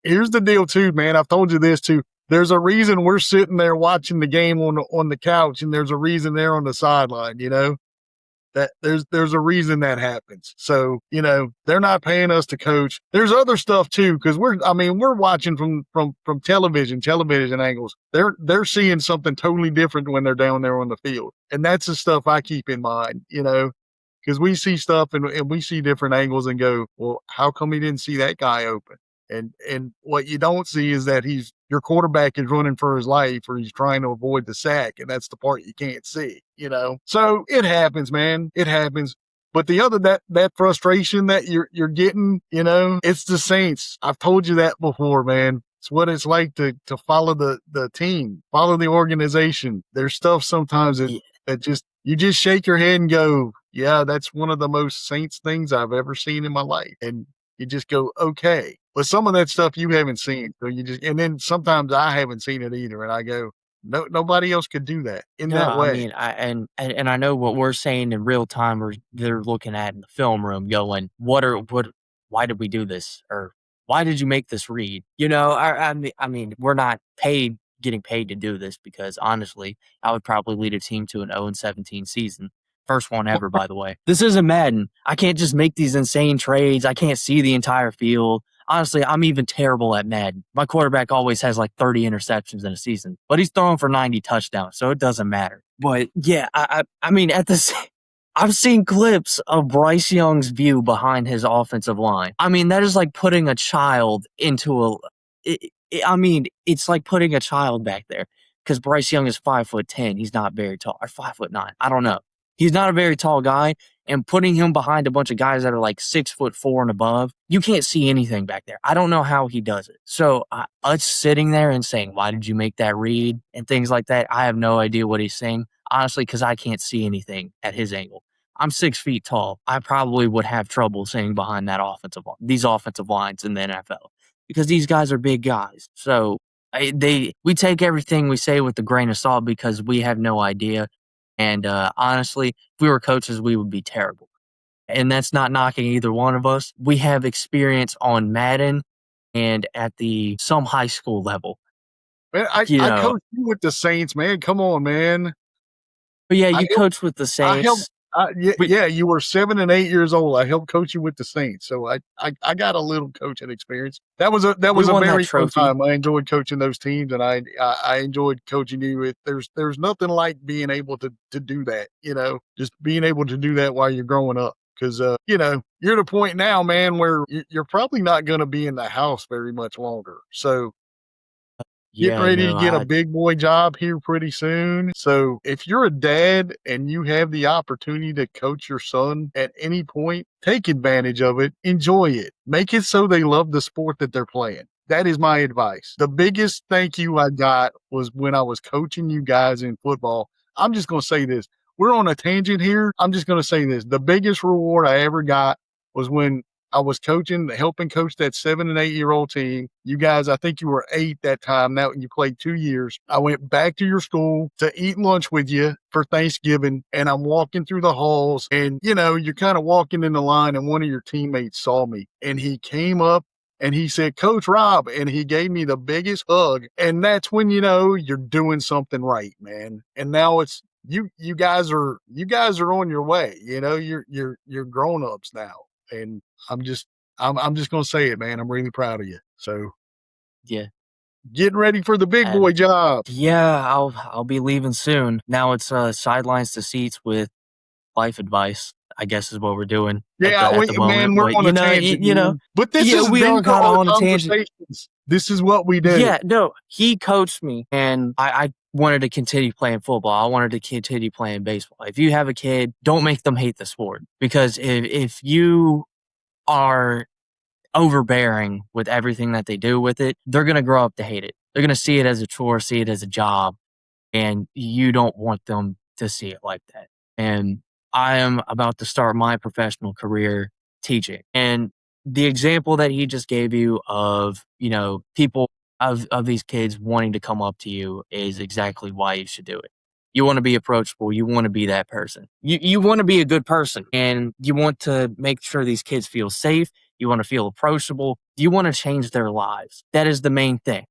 here's the deal too, man. I've told you this too. There's a reason we're sitting there watching the game on the couch, and there's a reason they're on the sideline, that there's a reason that happens. So, they're not paying us to coach. There's other stuff too, because we're watching from television angles. They're seeing something totally different when they're down there on the field. And that's the stuff I keep in mind, because we see stuff and we see different angles and go, well, how come he didn't see that guy open? And what you don't see is that your quarterback is running for his life, or he's trying to avoid the sack, and that's the part you can't see, So it happens, man. It happens. But the other that frustration that you're getting, it's the Saints. I've told you that before, man. It's what it's like to follow the team, follow the organization. There's stuff sometimes that just you just shake your head and go, yeah, that's one of the most Saints things I've ever seen in my life. And you just go, okay. But some of that stuff you haven't seen. So and then sometimes I haven't seen it either. And I go, no, nobody else could do that in No, that I way. mean, and I know what we're saying in real time, or they're looking at in the film room, going, why did we do this, or why did you make this read? I mean, we're not getting paid to do this, because honestly, I would probably lead a team to an 0-17 season. First one ever, by the way. This isn't Madden. I can't just make these insane trades. I can't see the entire field. Honestly, I'm even terrible at Madden. My quarterback always has like 30 interceptions in a season, but he's throwing for 90 touchdowns, so it doesn't matter. But yeah, I mean, I've seen clips of Bryce Young's view behind his offensive line. I mean, that is like putting a child into it's like putting a child back there, because Bryce Young is 5'10". He's not very tall, or 5'9". I don't know. He's not a very tall guy, and putting him behind a bunch of guys that are like 6'4" and above, you can't see anything back there. I don't know how he does it. So us sitting there and saying, why did you make that read, and things like that, I have no idea what he's saying, honestly, because I can't see anything at his angle. I'm 6 feet tall. I probably would have trouble seeing behind these offensive lines in the NFL, because these guys are big guys. So we take everything we say with a grain of salt, because we have no idea. And honestly, if we were coaches, we would be terrible. And that's not knocking either one of us. We have experience on Madden and at some high school level. Man, I coached you with the Saints, man. Come on, man. But yeah, you coached with the Saints. You were 7 and 8 years old. I helped coach you with the Saints, so I got a little coaching experience. That was a very fun time. I enjoyed coaching those teams, and I enjoyed coaching you. There's nothing like being able to do that. Just being able to do that while you're growing up, because you're at a point now, man, where you're probably not going to be in the house very much longer. So getting ready to get a big boy job here pretty soon. So if you're a dad and you have the opportunity to coach your son at any point, take advantage of it. Enjoy it. Make it so they love the sport that they're playing. That is my advice. The biggest thank you I got was when I was coaching you guys in football. I'm just going to say this. We're on a tangent here. I'm just going to say this. The biggest reward I ever got was when I was helping coach that 7 and 8 year old team. You guys, I think you were 8 that time. Now you played 2 years. I went back to your school to eat lunch with you for Thanksgiving, and I'm walking through the halls, and you're kind of walking in the line, and one of your teammates saw me, and he came up and he said, "Coach Rob," and he gave me the biggest hug. And that's when you're doing something right, man. And now it's you guys are on your way. You're grown-ups now. And I'm just going to say it, man. I'm really proud of you. So yeah, getting ready for the big boy job. Yeah, I'll be leaving soon. Now it's sidelines to seats with life advice, I guess, is what we're doing. Yeah, at the moment. Man, we're on a tangent. But this is we are kind of on a tangent. This is what we do. Yeah, no, he coached me, and I wanted to continue playing football. I wanted to continue playing baseball. If you have a kid, don't make them hate the sport, because if you are overbearing with everything that they do with it, they're going to grow up to hate it. They're going to see it as a chore, see it as a job, and you don't want them to see it like that. And I am about to start my professional career teaching. And the example that he just gave you of, people of these kids wanting to come up to you is exactly why you should do it. You want to be approachable. You want to be that person. You want to be a good person, and you want to make sure these kids feel safe. You want to feel approachable. You want to change their lives. That is the main thing.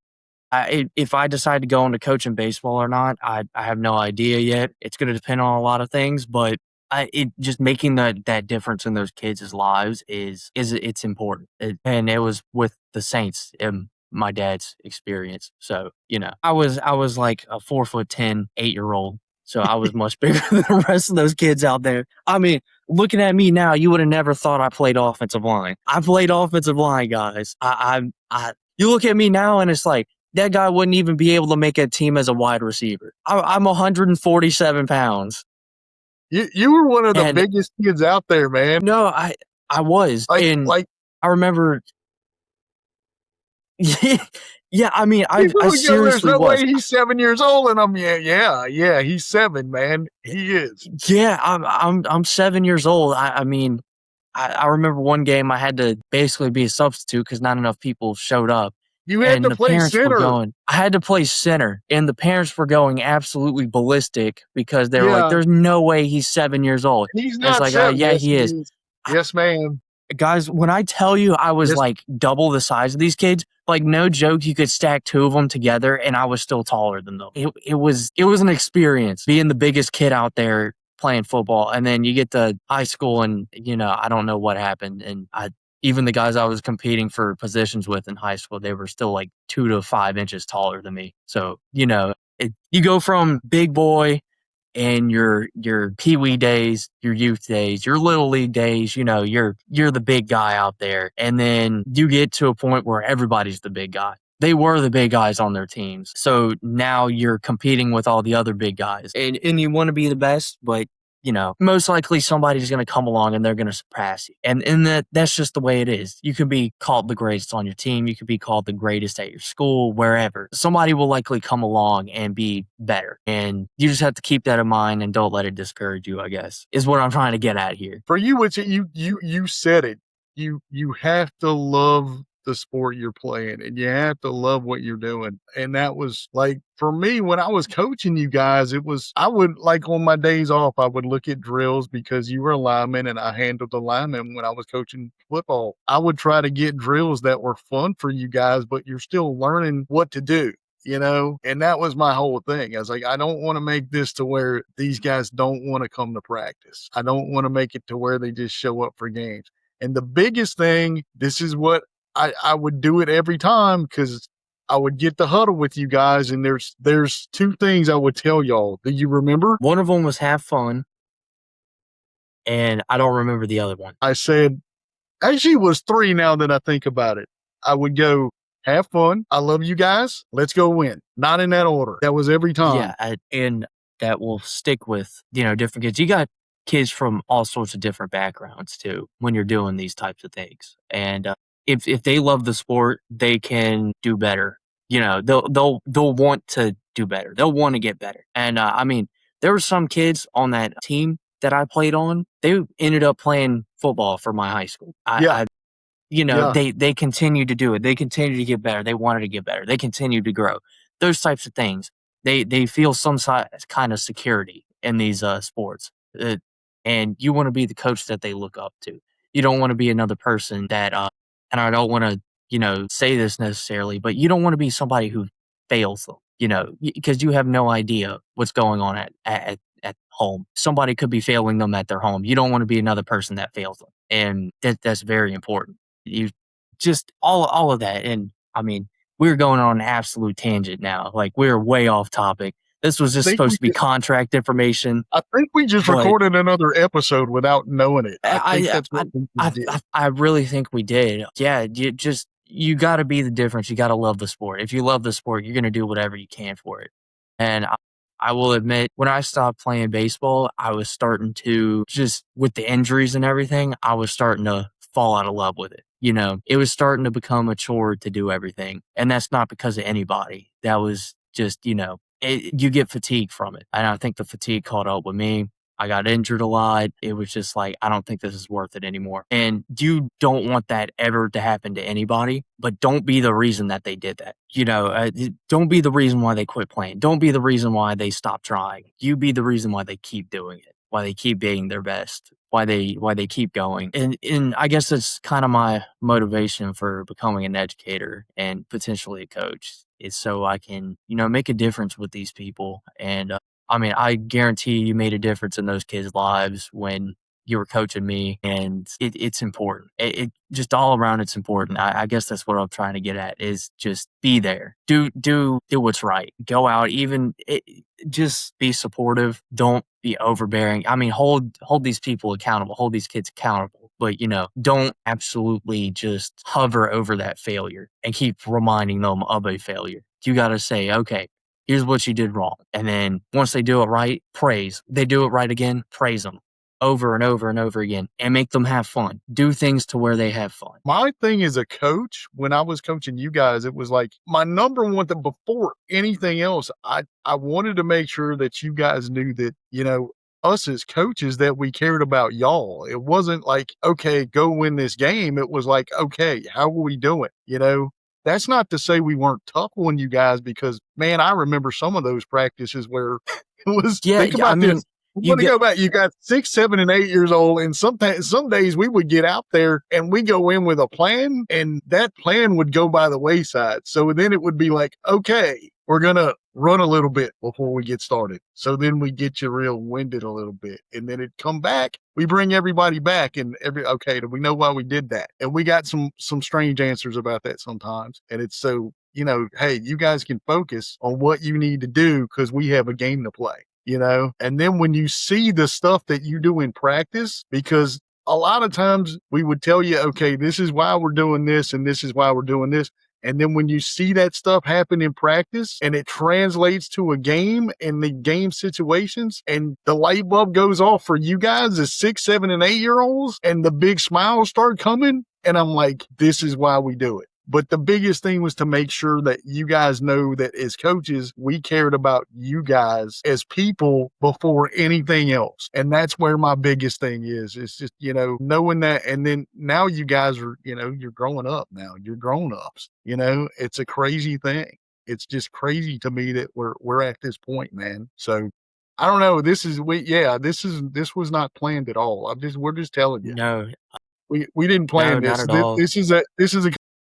If I decide to go into coaching baseball or not, I have no idea yet. It's going to depend on a lot of things, but it just making that difference in those kids' lives is it's important. And it was with the Saints in my dad's experience. So I was like a 4'10", 8-year-old. So I was much bigger than the rest of those kids out there. I mean, looking at me now, you would have never thought I played offensive line. I played offensive line, guys. You look at me now, and it's like, that guy wouldn't even be able to make a team as a wide receiver. I'm 147 pounds. You were one of the biggest kids out there, man. No, I was. And I remember. Yeah, I mean, I seriously there's no was. way he's 7 years old, and I'm yeah, he's 7, man. He is. Yeah, I'm 7 years old. I mean, I remember one game I had to basically be a substitute because not enough people showed up. You had to play center. I had to play center, and the parents were going absolutely ballistic because they were like, "There's no way he's 7 years old." He's not. It's like, yeah, he is. Yes, ma'am. Guys, when I tell you I was like double the size of these kids, like no joke, you could stack two of them together, and I was still taller than them. It was an experience being the biggest kid out there playing football, and then you get to high school, and I don't know what happened, and even the guys I was competing for positions with in high school, they were still like 2 to 5 inches taller than me. So, you go from big boy in your peewee days, your youth days, your little league days, you're the big guy out there. And then you get to a point where everybody's the big guy. They were the big guys on their teams. So now you're competing with all the other big guys. And you want to be the best, but most likely somebody's going to come along and they're going to surpass you. And that's just the way it is. You could be called the greatest on your team. You could be called the greatest at your school, wherever. Somebody will likely come along and be better. And you just have to keep that in mind and don't let it discourage you, I guess, is what I'm trying to get at here. For you, it's you said it. You have to love the sport you're playing, and you have to love what you're doing. And that was like, for me, when I was coaching you guys, I would, like, on my days off, I would look at drills because you were a lineman and I handled the lineman when I was coaching football. I would try to get drills that were fun for you guys, but you're still learning what to do. And that was my whole thing. I was like, I don't want to make this to where these guys don't want to come to practice. I don't want to make it to where they just show up for games. And the biggest thing, this is what I would do it every time, because I would get the huddle with you guys, and there's two things I would tell y'all. Do you remember? One of them was have fun, and I don't remember the other one. I said, actually, it was 3 now that I think about it. I would go, have fun. I love you guys. Let's go win. Not in that order. That was every time. Yeah, and that will stick with, different kids. You got kids from all sorts of different backgrounds, too, when you're doing these types of things. And if they love the sport, they can do better. They'll want to do better. They'll want to get better. And I mean, there were some kids on that team that I played on. They ended up playing football for my high school. They continued to do it. They continued to get better. They wanted to get better. They continued to grow. Those types of things. They feel some kind of security in these sports. And you want to be the coach that they look up to. You don't want to be another person that and I don't want to, say this necessarily, but you don't want to be somebody who fails them, because you have no idea what's going on at home. Somebody could be failing them at their home. You don't want to be another person that fails them. And that's very important. You just all of that. And I mean, we're going on an absolute tangent now. Like, we're way off topic. This was just supposed to be contract information. I think we just recorded another episode without knowing it. I think that's what we did. I really think we did. Yeah, you got to be the difference. You got to love the sport. If you love the sport, you're going to do whatever you can for it. And I will admit, when I stopped playing baseball, I was starting to, just with the injuries and everything, I was starting to fall out of love with it. It was starting to become a chore to do everything. And that's not because of anybody. That was just, you get fatigued from it. And I think the fatigue caught up with me. I got injured a lot. It was just like, I don't think this is worth it anymore. And you don't want that ever to happen to anybody, but don't be the reason that they did that. Don't be the reason why they quit playing. Don't be the reason why they stopped trying. You be the reason why they keep doing it, why they keep being their best. why they keep going. And I guess that's kind of my motivation for becoming an educator and potentially a coach, is so I can, make a difference with these people. And I mean, I guarantee you made a difference in those kids' lives when you were coaching me, and it's important. It just all around, it's important. I guess that's what I'm trying to get at, is just be there, do what's right, go out, just be supportive. Don't be overbearing. I mean, hold these people accountable, hold these kids accountable, but don't absolutely just hover over that failure and keep reminding them of a failure. You got to say, okay, here's what you did wrong. And then once they do it right, praise. They do it right again, praise them over and over and over again, and make them have fun. Do things to where they have fun. My thing as a coach, when I was coaching you guys, it was like my number one thing before anything else. I wanted to make sure that you guys knew that, us as coaches, that we cared about y'all. It wasn't like, okay, go win this game. It was like, okay, how are we doing? That's not to say we weren't tough on you guys, because man, I remember some of those practices where it was, think about this. We want to go back. You got 6, 7, and 8 years old, and some days we would get out there and we go in with a plan, and that plan would go by the wayside. So then it would be like, okay, we're gonna run a little bit before we get started. So then we get you real winded a little bit, and then it'd come back. We bring everybody back, and okay, do we know why we did that? And we got some strange answers about that sometimes, and it's so, hey, you guys can focus on what you need to do because we have a game to play. And then when you see the stuff that you do in practice, because a lot of times we would tell you, okay, this is why we're doing this and this is why we're doing this. And then when you see that stuff happen in practice and it translates to a game and the game situations, and the light bulb goes off for you guys as 6, 7, and 8-year-olds, and the big smiles start coming, and I'm like, this is why we do it. But the biggest thing was to make sure that you guys know that as coaches, we cared about you guys as people before anything else. And that's where my biggest thing is. It's just, knowing that. And then now you guys are, you're growing up now. You're grown-ups. It's a crazy thing. It's just crazy to me that we're at this point, man. So I don't know. This was not planned at all. We're just telling you. No. We didn't plan this. Not at all. This is a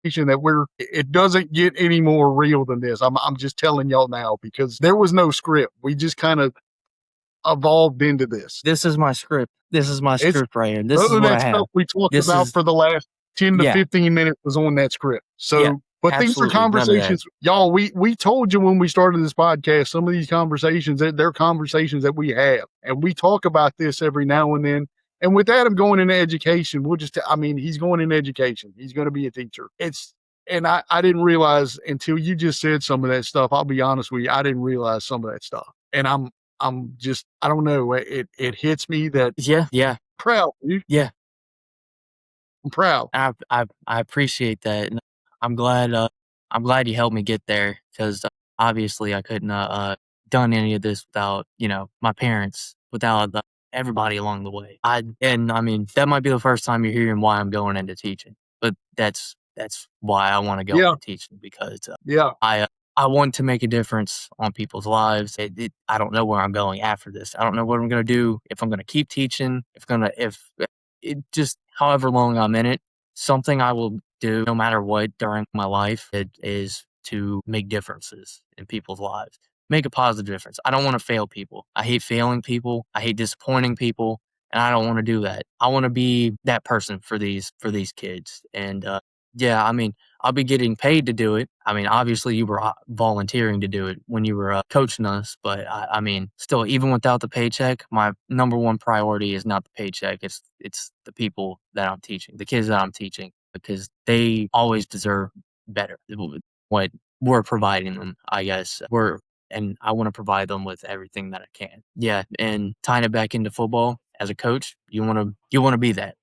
that it doesn't get any more real than this. I'm just telling y'all now, because there was no script. We just kind of evolved into this. This is my script. This is my script right here. This is what I have. Stuff we talked about for the last 10 to 15 minutes was on that script. So, but these are conversations, y'all. We told you when we started this podcast, some of these conversations, they're conversations that we have, and we talk about this every now and then. And with Adam going into education, he's going into education. He's going to be a teacher. And I didn't realize until you just said some of that stuff. I'll be honest with you. I didn't realize some of that stuff. And I'm just, I don't know. It hits me that. Yeah. Proud. Yeah. I'm proud. I appreciate that. And I'm glad you helped me get there, because obviously I couldn't done any of this without, my parents, without everybody along the way. That might be the first time you're hearing why I'm going into teaching, but that's why I want to go into teaching, because I want to make a difference on people's lives. I don't know where I'm going after this. I don't know what I'm going to do, if I'm going to keep teaching, just however long I'm in it. Something I will do no matter what during my life, it is to make differences in people's lives. Make a positive difference. I don't want to fail people. I hate failing people. I hate disappointing people, and I don't want to do that. I want to be that person for these kids. And I'll be getting paid to do it. Obviously you were volunteering to do it when you were coaching us, but still, even without the paycheck, my number one priority is not the paycheck. It's the people that I'm teaching, the kids that I'm teaching, because they always deserve better. What we're providing them, I guess. And I want to provide them with everything that I can. Yeah, and tying it back into football, as a coach, you want to be that.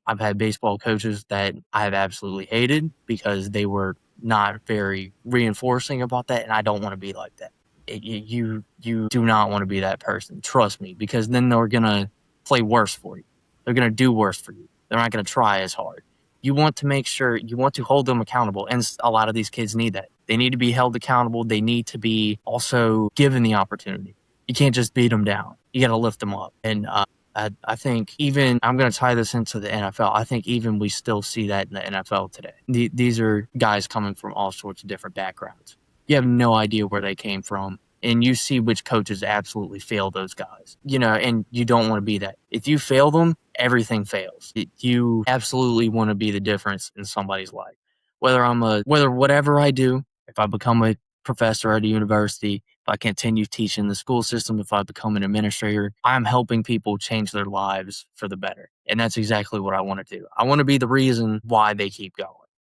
I've had baseball coaches that I have absolutely hated because they were not very reinforcing about that, and I don't want to be like that. You do not want to be that person. Trust me, because then they're gonna play worse for you. They're gonna do worse for you. They're not gonna try as hard. You want to make sure, you want to hold them accountable, and a lot of these kids need that. They need to be held accountable. They need to be also given the opportunity. You can't just beat them down. You got to lift them up. And I think even, I'm going to tie this into the NFL. I think even we still see that in the NFL today. These are guys coming from all sorts of different backgrounds. You have no idea where they came from. And you see which coaches absolutely fail those guys, and you don't want to be that. If you fail them, everything fails. You absolutely want to be the difference in somebody's life. Whether whatever I do, if I become a professor at a university, if I continue teaching the school system, if I become an administrator, I'm helping people change their lives for the better. And that's exactly what I want to do. I want to be the reason why they keep going.